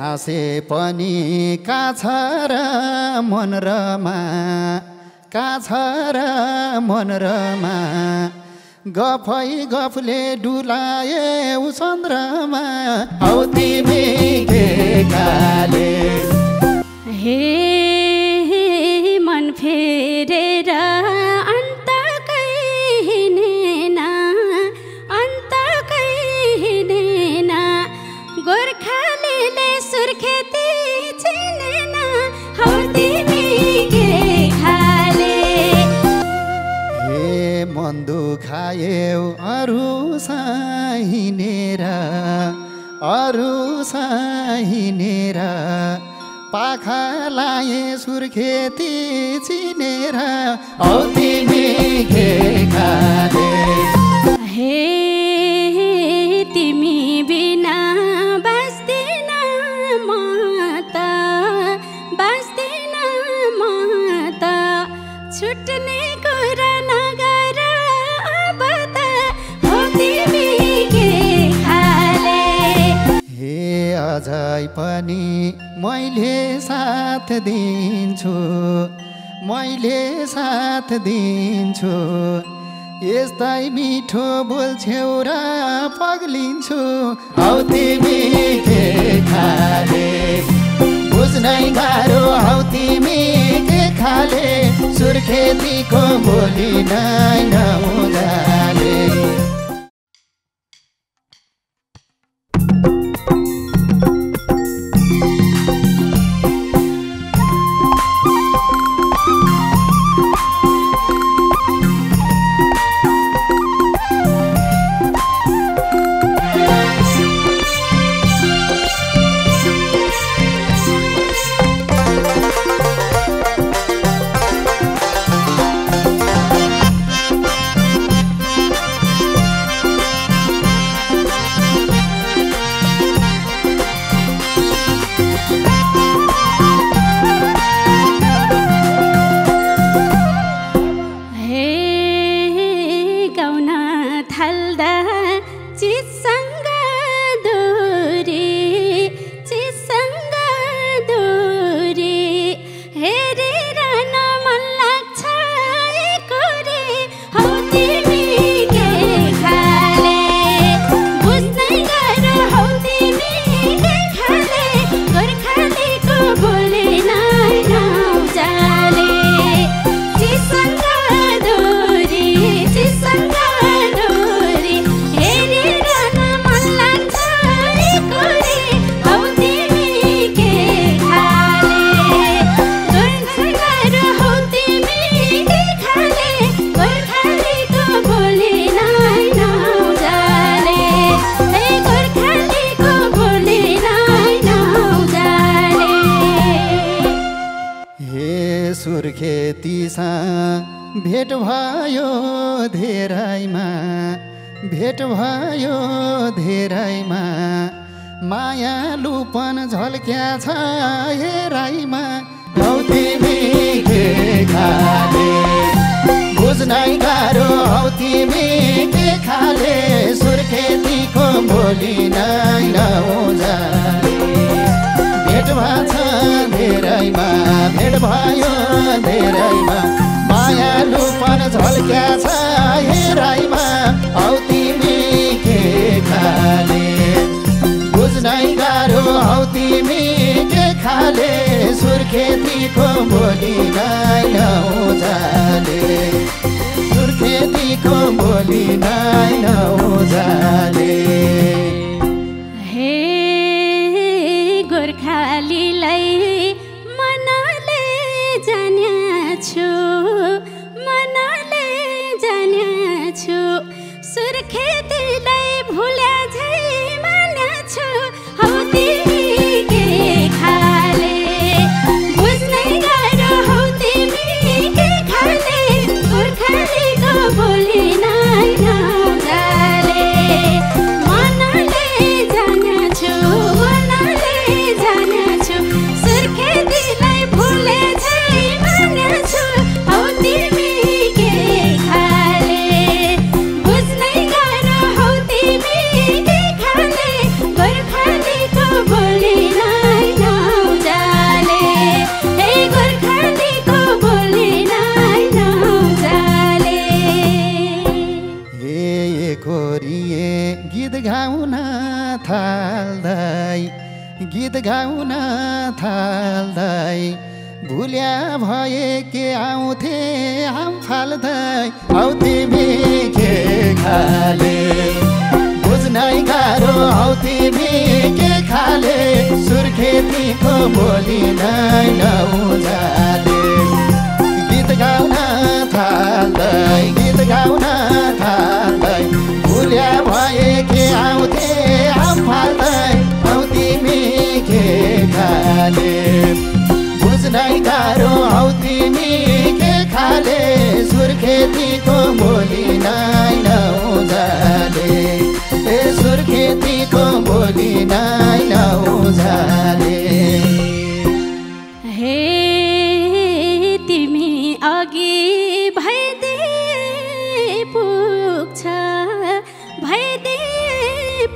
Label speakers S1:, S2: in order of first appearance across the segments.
S1: हाँसे पनि काछ र मनरमा काछ र मनरमा गफै गफले डुलाए चन्द्रमा हौ तिमी के काले
S2: हे मन फेरेर अन्त कहिनेन गोर्खालीले सुर्खेती चिनेन हौ तिमी के खाले
S1: हे मन दुखायौ अरू साहिनेर पाखा लाए सुर्खेती चिनेर हौ तिमी के खाले
S2: हे तिमी बिना बस्दिन म त छुट्ने कुरा नगर अब त हौ तिमी के खाले
S1: हे अझै पनि मैले साथ दिन्छु यस्तै मिठो बोल्छौ र पग्लिन्छु हौ तिमी के खाले बुझ्नै गाह्रो हौ तिमी के खाले सुर्खेतीको बोली नै नहुँदाले भेट भयो धेरैमा मायालुपन झल्क्या छ हेराइमा हौ तिमी के खाले बुझ्नै गाह्रो हौ तिमी के खाले सुर्खेतीको बोली नै नहुँदाले भेट भयो धेरैमा मायालुपन झल्क्या छ हेराइमा हौ तिमी के खाले बुझ्नै गाह्रो हौ तिमी के खाले सुर्खेतीको बोली नै नहुँदाले सुर्खेतीको बोली नै नहुँदाले
S2: हे गोर्खालीलाई मनले जान्याछु सुर्खेतीलाई भुल्या झै मान्याछु हौ तिमी के खाले बुझ्नै गाह्रो हौ तिमी के खाले गोर्खालीको बोली नै नहुँदाले मनले जान्याछु सुर्खेतीलाई
S1: थाल्दै गीत गाउन थाल्दै भुल्या भए के आउँथे हाम फाल्दै हौ तिमी के खाले बुझ्नै गाह्रो हौ तिमी के खाले सुर्खेतीको बोली नै नउजाले गीत गाउन थाल्दै गीत गाउन थाल्दै भुल्या भए के आउँथे हाम फाल्दै हौ तिमी के खाले बुझ्नै गाह्रो हौ तिमी के खाले सुर्खेतीको बोली नै नउजाले ए सुर्खेतीको बोली नै नउजाले
S2: हे तिमी अघि भइदे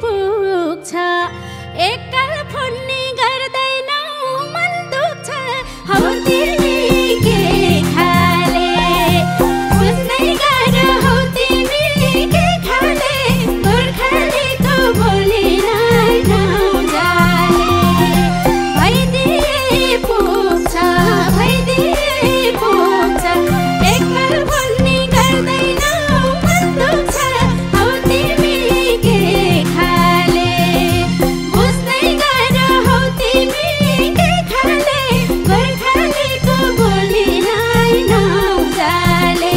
S2: पुग्छ एकल फोन्ने गर्दैनौ मन दुख्छ हौ तिमी के खाले बुझ्नै गाह्रो हौ तिमी के खाले गोर्खालीको बोली नै नउजाले भइदे पुग्छ एकल फोन्ने गर्दैनौ मन दुख्छ हौ तिमी के खाले बुझ्नै गाह्रो हौ तिमी के खाले गोर्खालीको बोली नै नउजाले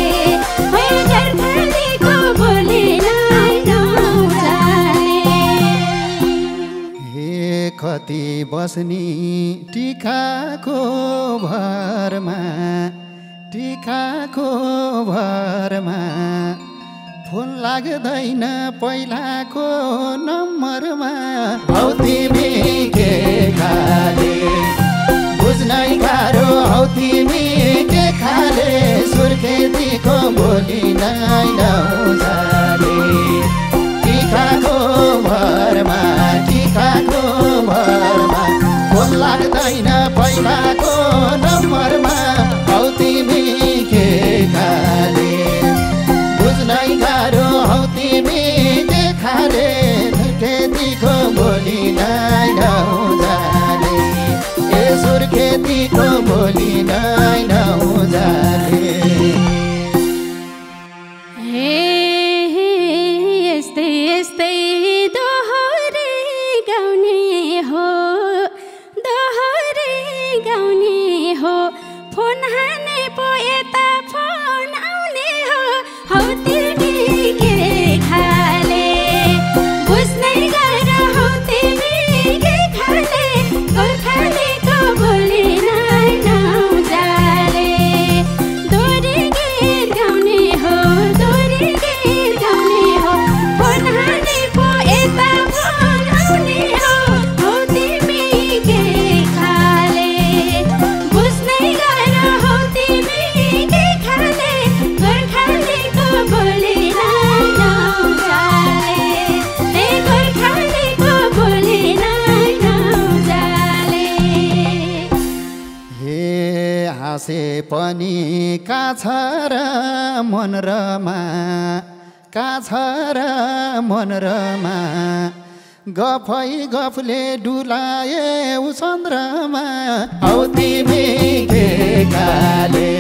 S2: है गोर्खालीको बोली नै नउजाले
S1: हे कति बस्नी टिकाको भरमा फोन लाग्दैन पहिलाको नम्बरमा हौ तिमी के खाले बुझ्नै गाह्रो हौ तिमी के खाले सुर्खेतीको बोली नै नउजाले टिकाको भरमा फोन लाग्दैन पहिलाको नम्बरमा हौ तिमी के खाले बुझ्नै गाह्रो हौ तिमी के खाले सुर्खेतीको बोली नै नउजाले ए सुर्खेतीको बोली नै नउजाले
S2: हे यस्तै यस्तै दोहोरे गाउने हो फोन हाने पो यता फोन आउने हो हौ तिमी के खाले बुझ्नै गाह्रो हौ तिमी के खाले गोर्खालीको बोली नै नउजाले दोहोरे गीत गाउने हो फोन हाने पो यता फोन आउने हो हौ तिमी के खाले बुझ्नै गाह्रो हौ तिमी के खाले गोर्खालीको बोली नै नउजाले हे गोर्खालीको बोली नै नउजाले
S1: हे हाँसे पनि काछ र मन रमा गफै गफले डुलाए चन्द्रमा हौ तिमी के खाले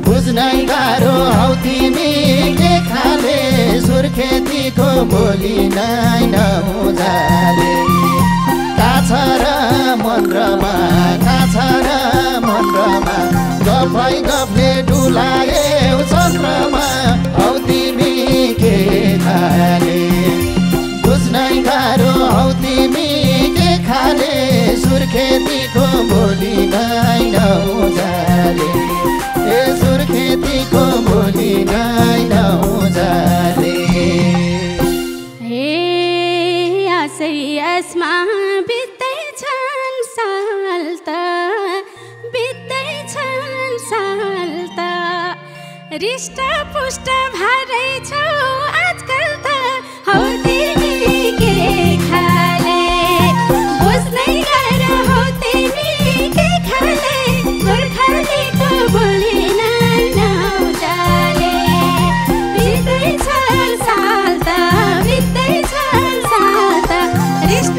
S1: बुझ्नै गाह्रो हौ तिमी के खाले सुर्खेतीको बोली नै नउजाले काछ र मन रमा गफै गफले डुलाए चन्द्रमा हौ तिमी के खाले बुझ्नै गाह्रो हौ तिमी के खाले सुर्खेतीको बोली नै नउजाले ए सुर्खेतीको बोली नै नउजाले
S2: हे आसै आसमा बित्दैछन् साल त रिष्टपुष्ट भरै छौ आजकल त हौ तिमी के खाले बुझ्नै गाह्रो हौ तिमी के खाले गोर्खालीको बोली नै नउजाले बित्दैछन् साल त रिष्ट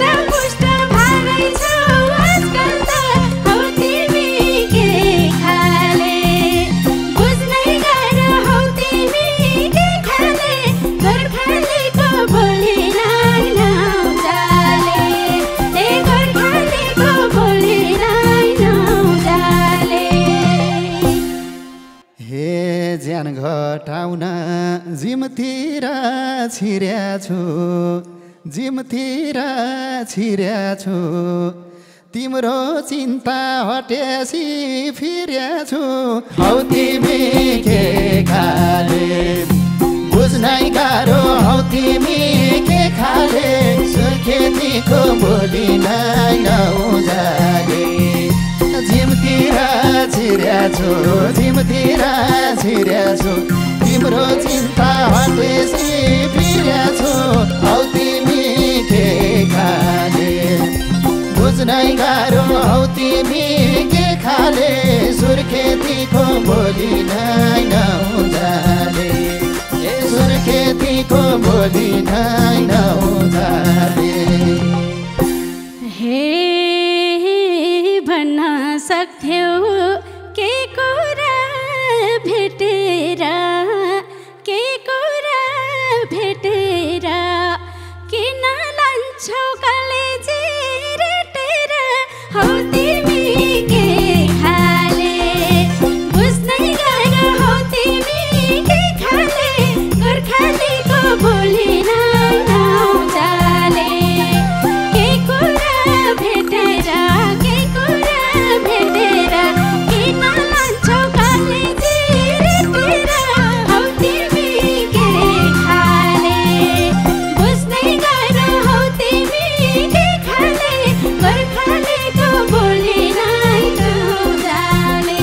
S1: ज्यान घटाउन जिमतिर छिर्या छु जिमतिर छिर्या छु तिम्रो चिन्ता हटेसी फिर्या छु हौ तिमी के खाले बुझ्नै गाह्रो हौ तिमी के खाले सुर्खेतीको बोली नै नउजाले जिमतिर छिर्या छु जिमतिर छिर्या छु तिम्रो चिन्ता हटेसी फिर्या छु हौ तिमी के खाले बुझ्नै गाह्रो हौ तिमी के खाले सुर्खेतीको बोली नै नउजाले सुर्खेतीको बोली नै नउजाले
S2: हे भन्न सक्थ्यौ के कुरा भेटेर किन लान्छौ कलेजी रेटेर हौ तिमी के खाले बुझ्नै गाह्रो हौ तिमी के खाले गोर्खालीको बोली नै नउजाले के कुरा भेटेर किन लान्छौ कलेजी रेटेर हौ तिमी के खाले बुझ्नै गाह्रो हौ तिमी के खाले गोर्खालीको बोली नै नउजाले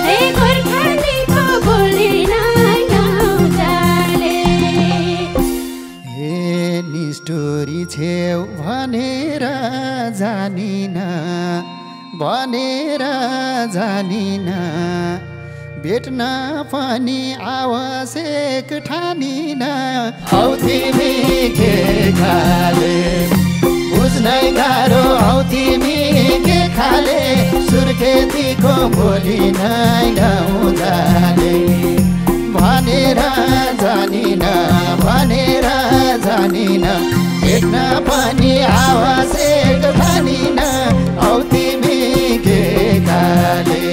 S2: हे गोर्खालीको बोली नै नउजाले
S1: हे निष्ठुरी छेउ भनेर जानिन भेट्न पनि आवश्यक ठानिन हौ तिमी के खाले बुझ्नै गाह्रो हौ तिमी के खाले सुर्खेतीको बोली नै नउजाले भनेर जानिन भेट्न पनि आवश्यक ठानिन हौ तिमी के खाले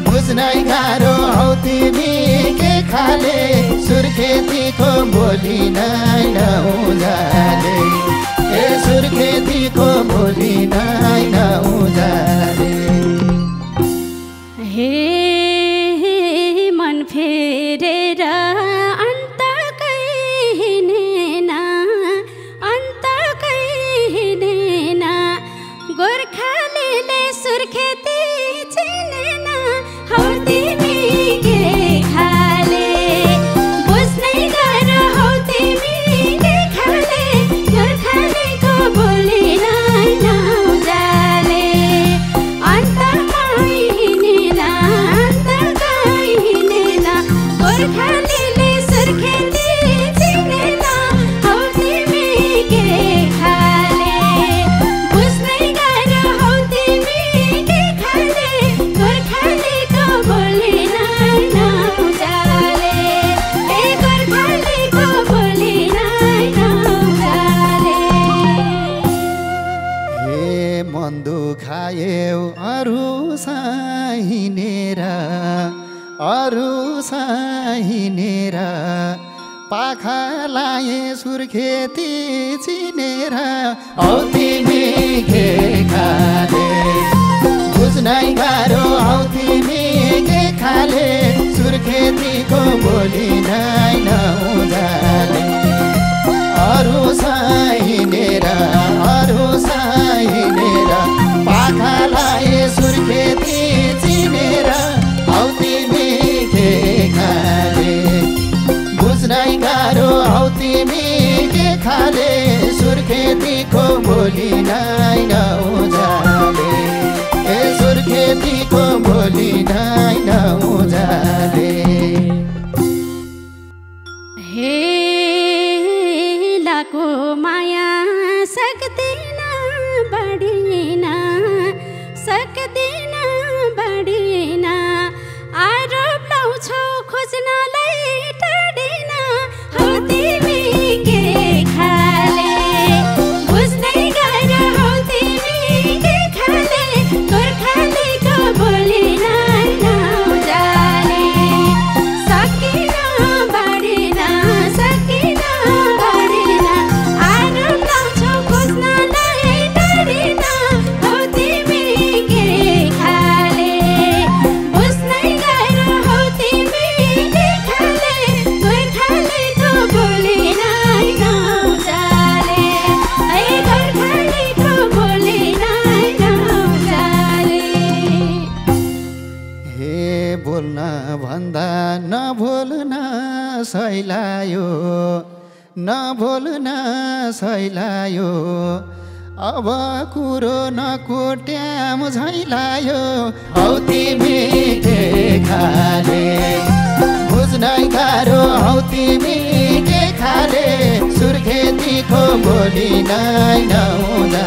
S1: बुझ्नै गाह्रो हौ तिमी के खाले सुर्खेतीको बोली नै नउजाले ए सुर्खेतीको बोली नै नउजाले
S2: हे मन फेरेर अन्त कहिनेन गोर्खालीले सुर्खेती चिनेन हौ तिमी के खाले बुझ्नै गाह्रो हौ तिमी के खाले गोर्खालीको बोली नै नउजाले अन्त कहिनेन गोर्खालीले सुर्खेती चिनेन हौ तिमी के खाले बुझ्नै गाह्रो हौ तिमी के खाले गोर्खालीको बोली नै नउजाले ए गोर्खालीको बोली नै नउजाले
S1: हे मन दुखायौ अरू साहिनेर पाखा लाए सुर्खेती चिनेर हौ तिमी के खाले बुझ्नै गाह्रो हौ तिमी के खाले सुर्खेतीको बोली नै नउजाले अरू साहिनेर पाखा लाए सुर्खेती चिनेर हौ तिमी के खाले बुझ्नै गाह्रो हौ तिमी के खाले सुर्खेतीको बोली नै नउजाले ए सुर्खेतीको बोली नै नउजाले
S2: हे लाको माया सक्दिन बढिन आरोप लाउँछौ खोज्नलाई टाढिन हौ तिमी के खाले बुझ्नै गाह्रो हौ तिमी के खाले गोर्खालीको बोली नै नउजाले
S1: सैलायो नबोल्न सैलायो अब कुरो नकोट्याम झैलायो हौ तिमी के खाले बुझ्नै गाह्रो हौ तिमी के खाले सुर्खेतीको बोली नै नहुँदा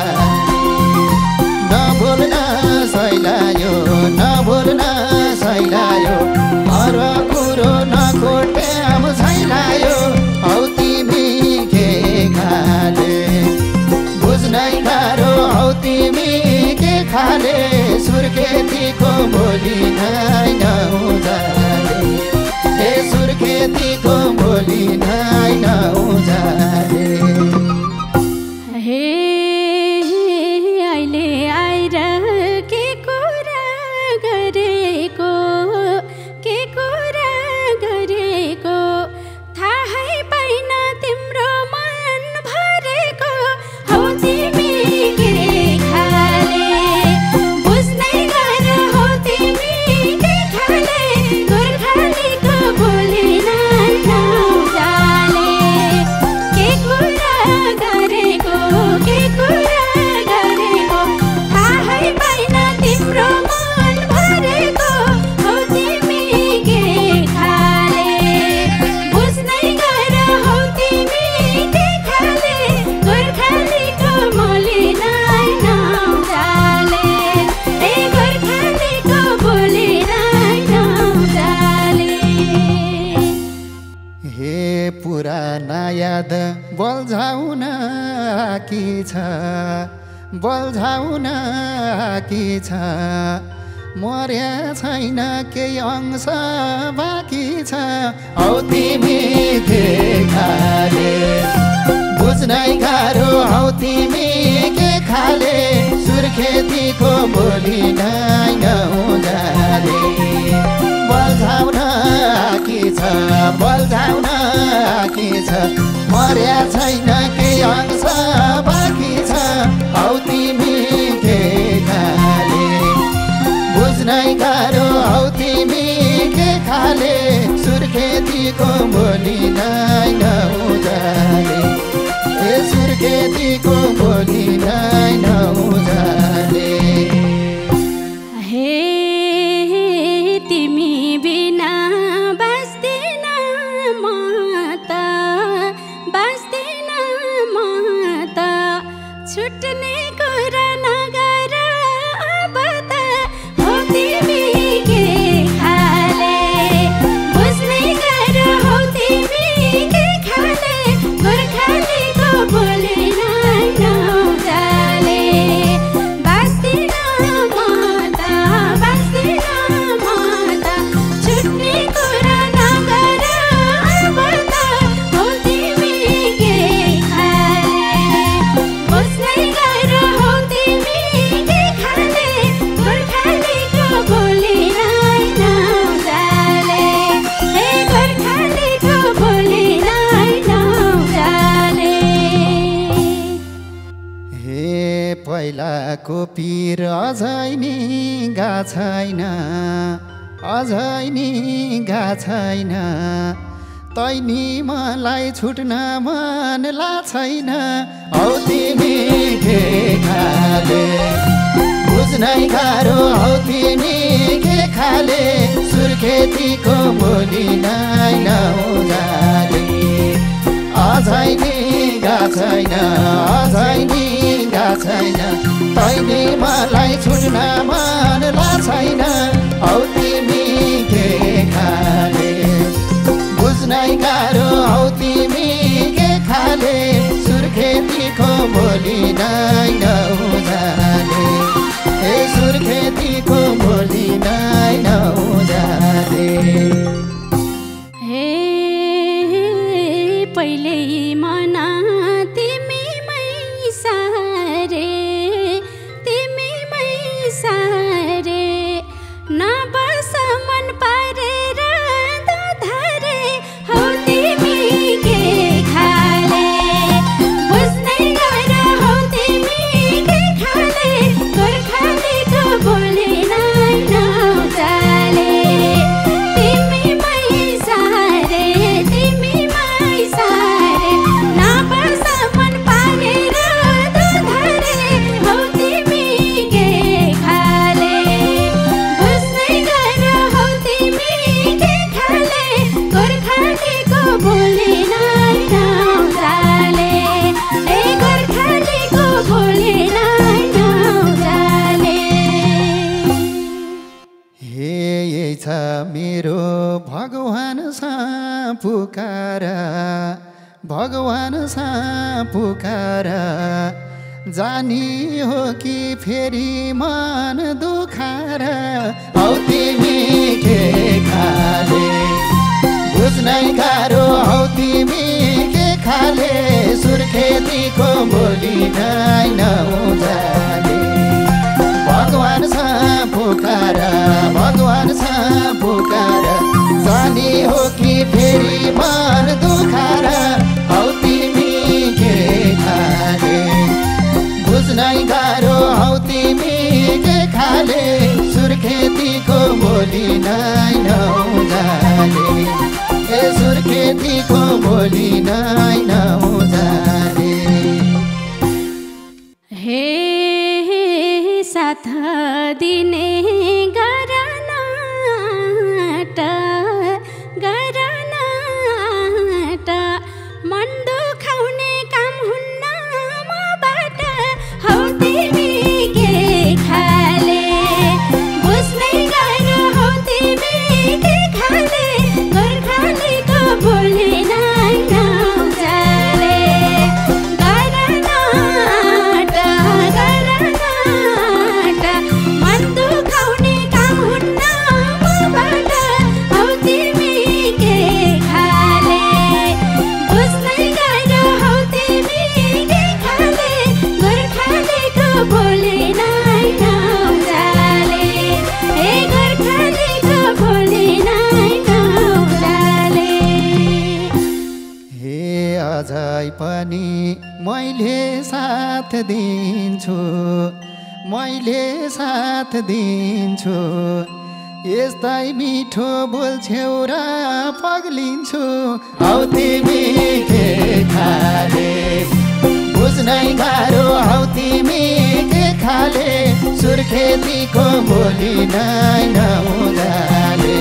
S1: नबोल्न सैलायो नबोल्न सैलायो अर कुरो नकोट्याम झैलायो हौ तिमी के खाले बुझ्नै गाह्रो हौ तिमी के खाले सुर्खेतीको बोली नै नहुँदाले ए सुर्खेतीको बोली नै नहुँदाले
S2: हे अहिले आएर के कुरा गरेको थाहै पाइन तिम्रो मन भरेको हौ तिमी के खाले बुझ्नै गाह्रो हौ तिमी के खाले गोर्खालीको बोली नै नहुँदाले के कुरा गरेको थाहै पाइन तिम्रो मन भरेको हौ तिमी के खाले बुझ्नै गाह्रो हौ तिमी के खाले गोर्खालीको बोली नै नहुँदाले ए गोर्खालीको बोली नै नहुँदाले
S1: हे पुराना याद बल्झाउन कि छ मर्या छैन केही अंश बाँकी छ हौ तिमी के खाले बुझ्नै गाह्रो हौ तिमी के खाले सुर्खेतीको बोली नै नहुँदाले बल्झाउन कि छ मर्या छैन केही अंश बाँकी छ हौ तिमी के खाले बुझ्नै गाह्रो हौ तिमी के खाले सुर्खेतीको बोली नै नहुँदाले ए सुर्खेतीको बोली नै नहुँदाले
S2: हे तिमी बिना बाँच्दिन म त छुट्ने कुरा नगर अब त हौ तिमी के खाले बुझ्नै गाह्रो हौ तिमी के खाले गोर्खालीको बोली नै नहुँदाले बाँच्दिन म त छुट्ने कुरा नगर अब त हौ तिमी के खाले बुझ्नै गाह्रो हौ तिमी के खाले गोर्खालीको बोली नै नहुँदाले ए गोर्खालीको बोली नै नहुँदाले
S1: हे पहिलाको पीर अझै नि गा छैन तैनी मलाई छुट्न मन छैन हौ तिमी के खाले बुझ्नै गाह्रो हौ तिमी के खाले सुर्खेतीको बोली नै नहुँदाले अझै नि गा छैन तैनी मलाई छुट्न मन छैन हौ तिमी के खाले बुझ्नै गाह्रो हौ तिमी के खाले सुर्खेतीको बोली नै नहुँदाले ए सुर्खेतीको बोली नै नहुँदाले
S2: हे पहिले मना तिमीमै सारे नबस मन पारेर धरे हौ तिमी के खाले बुझ्नै गाह्रो हौ तिमी के
S1: भगवान सा पुकार जानी हो कि फेरि मन दुखार हौ तिमी के खाले बुझ्नै गाह्रो हौ तिमी के खाले सुर्खेतीको बोली नै नउजाले भगवान सा पुकार भगवान सा पुकार जानी हो कि फेरि मन दुखार हौ तिमी के खाले बुझ्नै गाह्रो हौ तिमी के खाले सुर्खेतीको बोली नै नउजाले ए सुर्खेतीको बोली नै नउजाले
S2: हे साथ दिने गरनाटा मन दुखाउने काम हुन्न मबाट हौ तिमी के खाले बुझ्नै गाह्रो हौ तिमी के खाले गोर्खालीको बोली नै नउजाले गरनाटा मन दुखाउने काम हुन्न मबाट हौ तिमी के खाले बुझ्नै गाह्रो हौ तिमी के खाले गोर्खालीको बोली नै नउजाले हे गोर्खालीको बोली नै नउजाले
S1: हे अझै पनि मैले साथ दिन्छु मैले साथ दिन्छु यस्तै मिठो बोल्छौ र पग्लिन्छु हौ तिमी के खाले बुझ्नै गाह्रो हौ तिमी के खाले सुर्खेतीको बोली नै नउजाले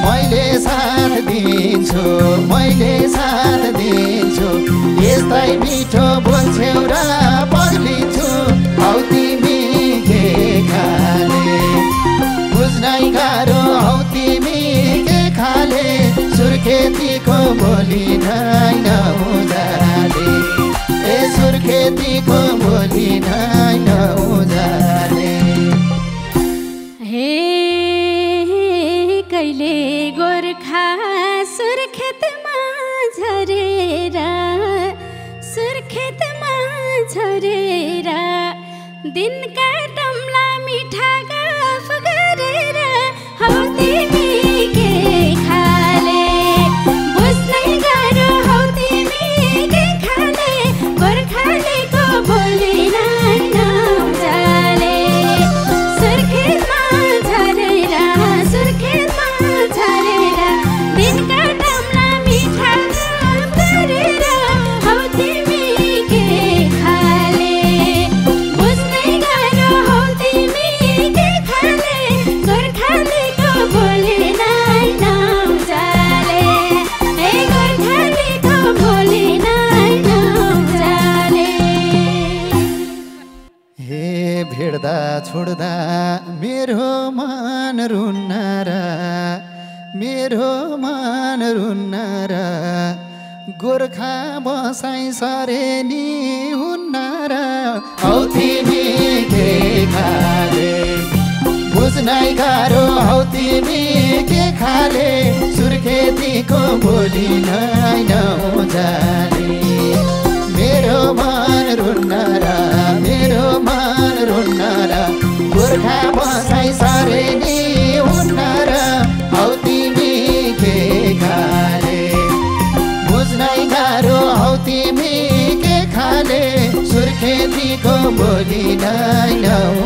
S1: मैले साथ दिन्छु मैले साथ दिन्छु यस्तै मिठो बोल्छौ र पग्लिन्छु हौ तिमी के खाले बुझ्नै गाह्रो हौ तिमी के खाले सुर्खेतीको बोली नै नउजाले ए सुर्खेतीको बोली नै नउजाले
S2: हे कहिले गोर्खा सुर्खेतमा झरेर दिनका टम्ला मिठा गफ गरेर हौ तिमी के खाले बुझ्नै गाह्रो हौ तिमी के खाले गोर्खालीको बोली नै नउजाले सुर्खेतमा झरेर दिनका टम्ला मिठा गफ गरेर हौ तिमी के खाले बुझ्नै गाह्रो हौ तिमी के खाले गोर्खालीको बोली नै नउजाले हे गोर्खालीको बोली नै नउजाले
S1: हे भेट्दा छोड्दा मेरो मन रुन्न र गोर्खा बसाइ सरे नि हुन्न र हौ तिमी के खाले बुझ्नै गाह्रो हौ तिमी के खाले सुर्खेतीको बोली नै नउजाले मेरो मन रुन्न र गोर्खा बसाइ सरे नि हुन्न र हौ तिमी के खाले बुझ्नै गाह्रो हौ तिमी के खाले सुर्खेतीको बोली नै नउ